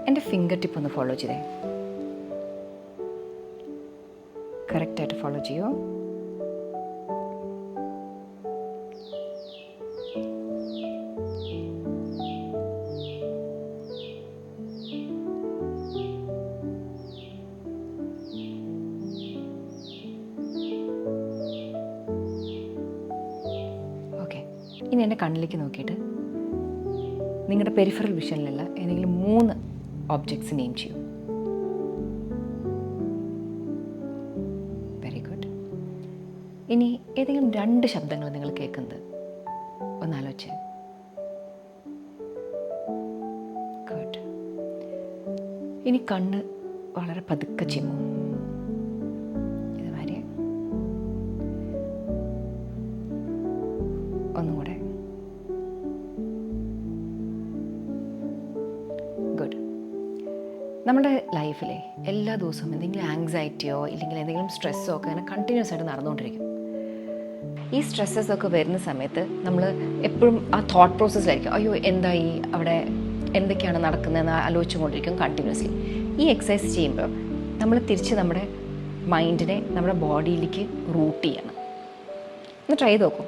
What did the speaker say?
എൻ്റെ finger tip ഒന്ന് follow ചെയ്തേ. കറക്റ്റായിട്ട് ഫോളോ ചെയ്യോ. ഓക്കെ, ഇനി എൻ്റെ കണ്ണിലേക്ക് നോക്കിയിട്ട് നിങ്ങളുടെ പെരിഫറൽ വിഷനിലുള്ള ഏതെങ്കിലും 3 ഒബ്ജക്ട്സ് നെയിം ചെയ്യൂ. Very good. ഇനി ഏതെങ്കിലും 2 ശബ്ദങ്ങൾ നിങ്ങൾ കേൾക്കുന്നത് ഒന്നാലോചിച്ച്. ഗുഡ്. ഇനി കണ്ണ് വളരെ പതുക്കെ ചിമ്മും. ഇതുമാതിരി ഒന്നുകൂടെ. ഗുഡ്. നമ്മുടെ ലൈഫിലെ എല്ലാ ദിവസവും എന്തെങ്കിലും ആങ്സൈറ്റിയോ ഇല്ലെങ്കിൽ എന്തെങ്കിലും സ്ട്രെസ്സോ ഒക്കെ അങ്ങനെ കണ്ടിന്യൂസ് ആയിട്ട് നടന്നുകൊണ്ടിരിക്കും. ഈ സ്ട്രെസ്സസ് ഒക്കെ വരുന്ന സമയത്ത് നമ്മൾ എപ്പോഴും ആ തോട്ട് പ്രോസസ്സിലായിരിക്കും. അയ്യോ എന്തായി, അവിടെ എന്തൊക്കെയാണ് നടക്കുന്നതെന്ന് ആലോചിച്ചുകൊണ്ടിരിക്കും കണ്ടിന്യൂസ്ലി. ഈ എക്സസൈസ് ചെയ്യുമ്പോൾ നമ്മൾ തിരിച്ച് നമ്മുടെ മൈൻഡിനെ നമ്മുടെ ബോഡിയിലേക്ക് റൂട്ട് ചെയ്യണം. ഒന്ന് ട്രൈ ചെയ്ത് നോക്കും.